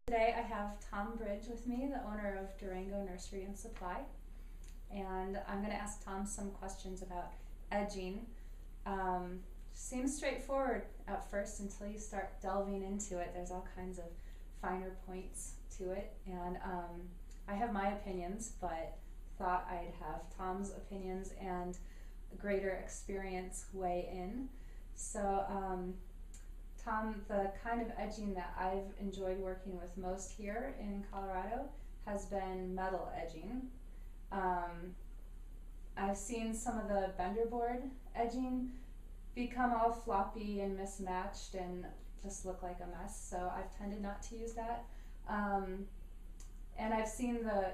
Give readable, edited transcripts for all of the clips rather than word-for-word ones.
Today I have Tom Bridge with me, the owner of Durango Nursery and Supply, and I'm going to ask Tom some questions about edging. Seems straightforward at first until you start delving into it. There's all kinds of finer points to it, and I have my opinions, but thought I'd have Tom's opinions and greater experience weigh in. So Tom, the kind of edging that I've enjoyed working with most here in Colorado has been metal edging. I've seen some of the bender board edging become all floppy and mismatched and just look like a mess, so I've tended not to use that. And I've seen the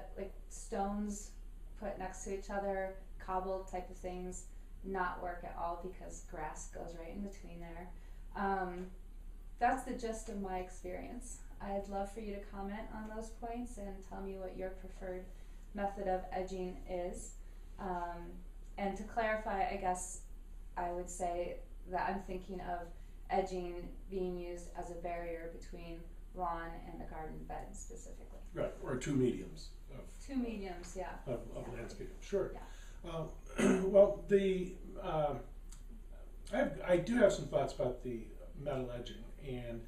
stones put next to each other, cobbled type of things, not work at all because grass goes right in between there. That's the gist of my experience. I'd love for you to comment on those points and tell me what your preferred method of edging is. And to clarify, I guess I would say that I'm thinking of edging being used as a barrier between lawn and the garden bed specifically. Right, or two mediums of Two mediums, yeah. Of landscape, sure. Yeah. Well, I do have some thoughts about the metal edging, and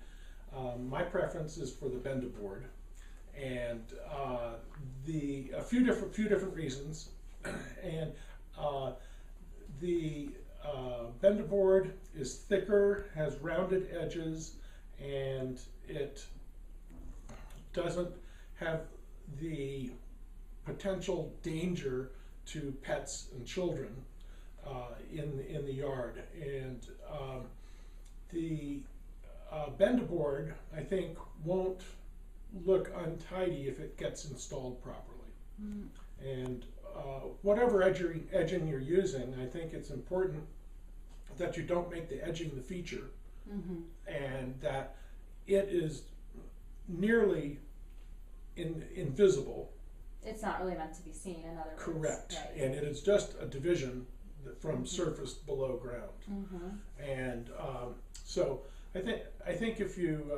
my preference is for the bender board, and a few different reasons, and the bender board is thicker, has rounded edges, and it doesn't have the potential danger to pets and children in the yard. And the bender board, I think, won't look untidy if it gets installed properly. Mm. And whatever edging you're using, I think it's important that you don't make the edging the feature, mm-hmm. and that it is nearly invisible. It's not really meant to be seen, in other words. Correct. Right. And it is just a division from mm-hmm. surface below ground. Mm-hmm. And so I think if you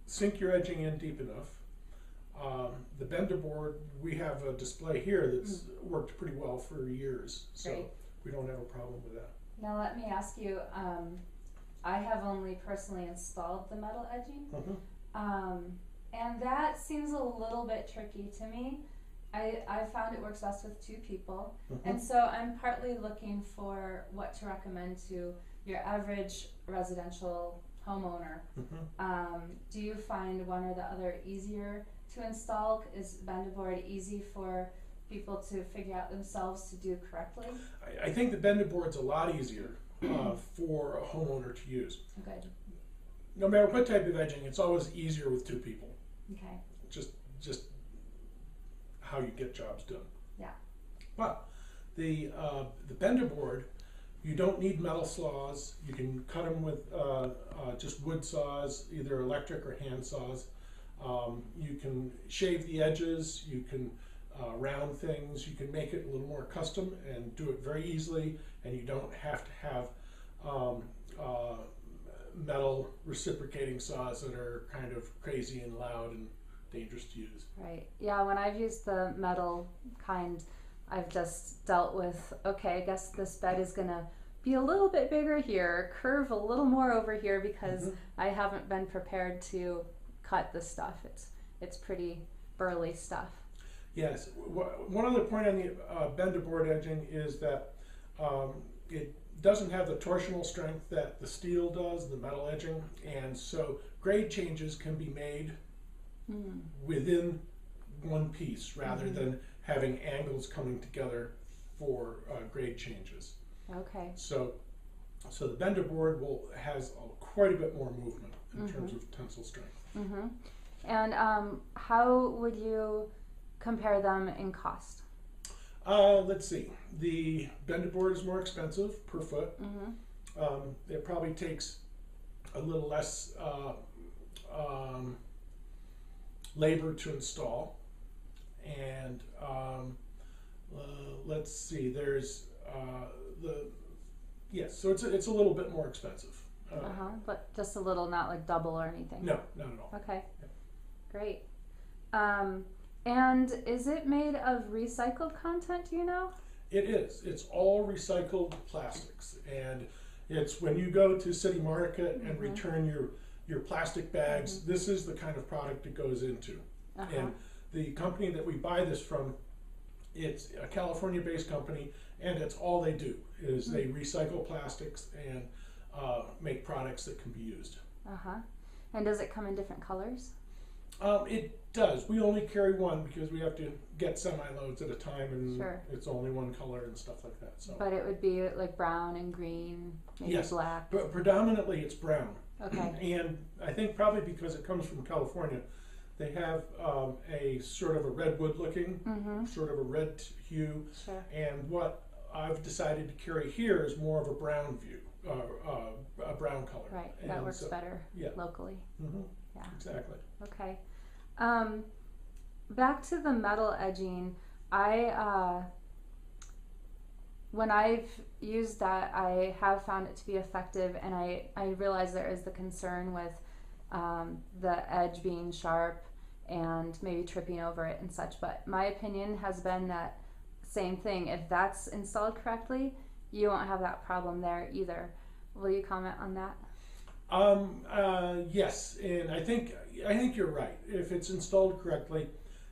sink your edging in deep enough, the bender board, we have a display here that's worked pretty well for years, so great. We don't have a problem with that. Now let me ask you, I have only personally installed the metal edging, and that seems a little bit tricky to me. I found it works best with two people, and so I'm partly looking for what to recommend to your average residential homeowner. Do you find one or the other easier to install? Is bender board easy for people to figure out themselves to do correctly? I think the bender board's a lot easier for a homeowner to use. Good. No matter what type of edging, it's always easier with two people. Okay. Just how you get jobs done. Yeah. But the bender board, you don't need metal saws. You can cut them with just wood saws, either electric or hand saws. You can shave the edges. You can round things. You can make it a little more custom and do it very easily. And you don't have to have metal reciprocating saws that are kind of crazy and loud and dangerous to use. Right. Yeah, when I've used the metal kind, I've just dealt with, okay, I guess this bed is going to be a little bit bigger here, curve a little more over here because I haven't been prepared to cut the stuff. It's pretty burly stuff. Yes. One other point on the bender board edging is that it doesn't have the torsional strength that the steel does, the metal edging, and so grade changes can be made within one piece rather than having angles coming together for grade changes. Okay. So the bender board has quite a bit more movement in terms of tensile strength. And how would you compare them in cost? Let's see. The bender board is more expensive per foot. It probably takes a little less labor to install. And let's see. There's so it's a little bit more expensive. But just a little, not like double or anything. No, not at all. Okay. Great. And is it made of recycled content, do you know? It is. It's all recycled plastics, and it's when you go to City Market and return your plastic bags, this is the kind of product it goes into. And the company that we buy this from, it's a California-based company, and it's all they do is they recycle plastics and make products that can be used. And does it come in different colors? It does. We only carry one because we have to get semi-loads at a time, and it's only one color and stuff like that. So, but it would be like brown and green, maybe black. But predominantly it's brown. Okay. And I think probably because it comes from California, they have a sort of a redwood looking, sort of a red hue. Sure. And what I've decided to carry here is more of a brown view, a brown color. Right. That works better locally. Yeah. Exactly. Okay. Back to the metal edging, when I've used that, I have found it to be effective, and I realize there is the concern with the edge being sharp and maybe tripping over it and such, but my opinion has been that same thing. If that's installed correctly, you won't have that problem there either. Will you comment on that? Yes, and I think you're right. If it's installed correctly,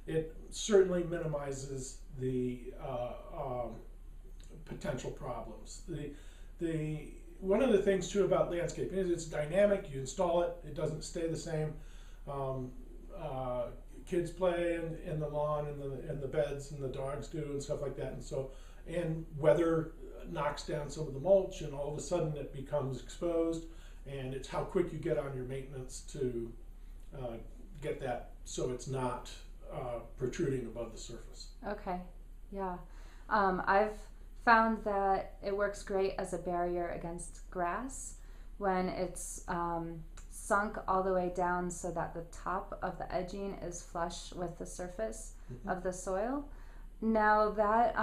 it certainly minimizes the potential problems. The one of the things too about landscaping is it's dynamic. You install it; it doesn't stay the same. Kids play in the lawn and the beds, and the dogs do, and stuff like that. And weather knocks down some of the mulch, and all of a sudden it becomes exposed. And it's how quick you get on your maintenance to get that so it's not protruding above the surface. Okay, yeah. I've found that it works great as a barrier against grass when it's sunk all the way down so that the top of the edging is flush with the surface of the soil. Now that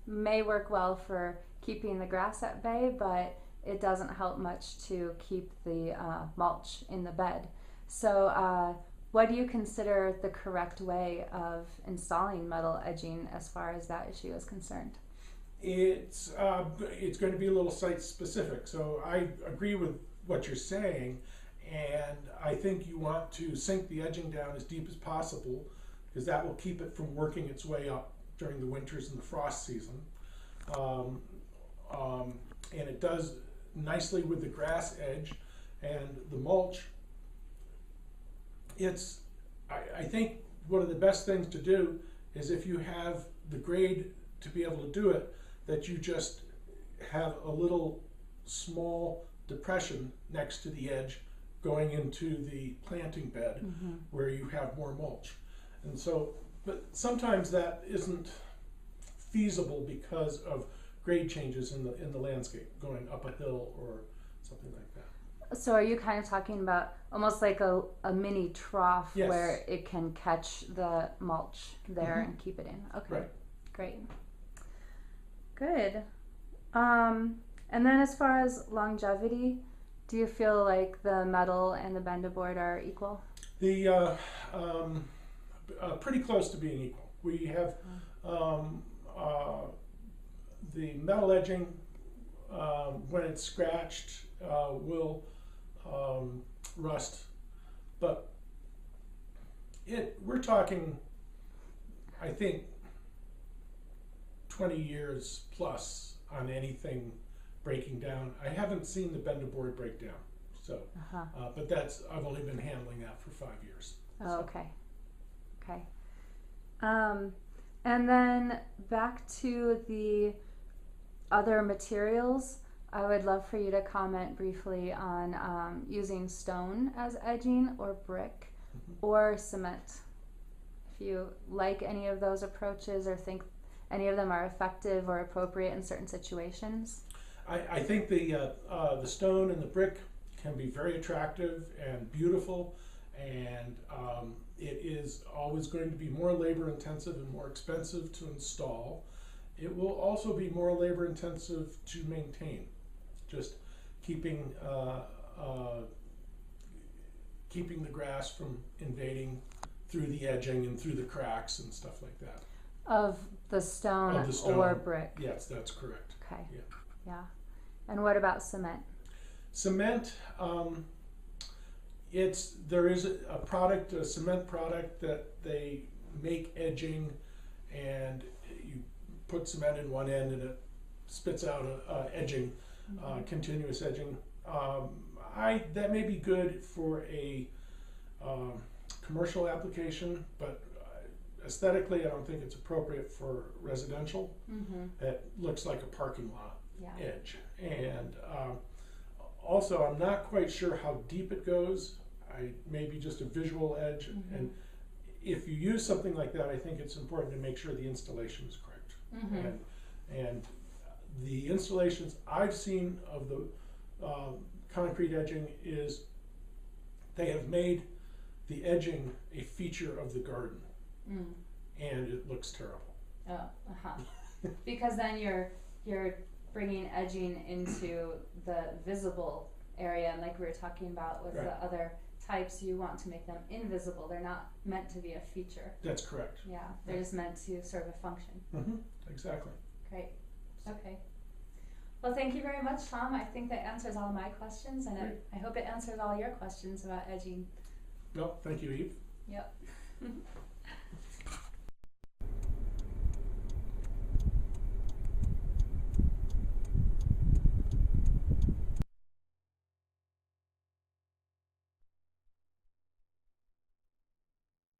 may work well for keeping the grass at bay, but it doesn't help much to keep the mulch in the bed. So what do you consider the correct way of installing metal edging as far as that issue is concerned? It's going to be a little site specific. So I agree with what you're saying, and I think you want to sink the edging down as deep as possible because that will keep it from working its way up during the winters and the frost season. And it does nicely with the grass edge and the mulch. I think one of the best things to do is if you have the grade to be able to do it, that you just have a little small depression next to the edge going into the planting bed where you have more mulch. And so, but sometimes that isn't feasible because of grade changes in the landscape, going up a hill or something like that. So are you kind of talking about almost like a mini trough where it can catch the mulch there and keep it in? Okay, right. Great. Good. And then as far as longevity, do you feel like the metal and the Bend-A-Board are equal? The pretty close to being equal. We have the metal edging, when it's scratched, will rust, but we're talking, I think, 20 years plus on anything breaking down. I haven't seen the Bend-A-Board break down, so but I've only been handling that for 5 years. Oh, okay. And then back to the other materials, I would love for you to comment briefly on using stone as edging or brick or cement. If you like any of those approaches or think any of them are effective or appropriate in certain situations. I think the stone and the brick can be very attractive and beautiful, and it is always going to be more labor intensive and more expensive to install. It will also be more labor intensive to maintain, just keeping keeping the grass from invading through the edging and through the cracks and stuff like that. Of the stone, Of the stone. or brick? Yes, that's correct. Okay. Yeah. Yeah. And what about cement? Cement, there is a product, a cement product that they make edging, and you put cement in one end and it spits out a edging, continuous edging. That may be good for a commercial application, but aesthetically I don't think it's appropriate for residential. It looks like a parking lot edge. And also, I'm not quite sure how deep it goes. Maybe just a visual edge. And if you use something like that, I think it's important to make sure the installation is correct. And the installations I've seen of the concrete edging is they have made the edging a feature of the garden, and it looks terrible. Oh, because then you're bringing edging into the visible area, and like we were talking about with the other types, you want to make them invisible. They're not meant to be a feature. That's correct. Yeah, they're just meant to serve a function. Exactly. Great. Okay. Well, thank you very much, Tom. I think that answers all my questions, and I hope it answers all your questions about edging. No, thank you, Eve. Yep.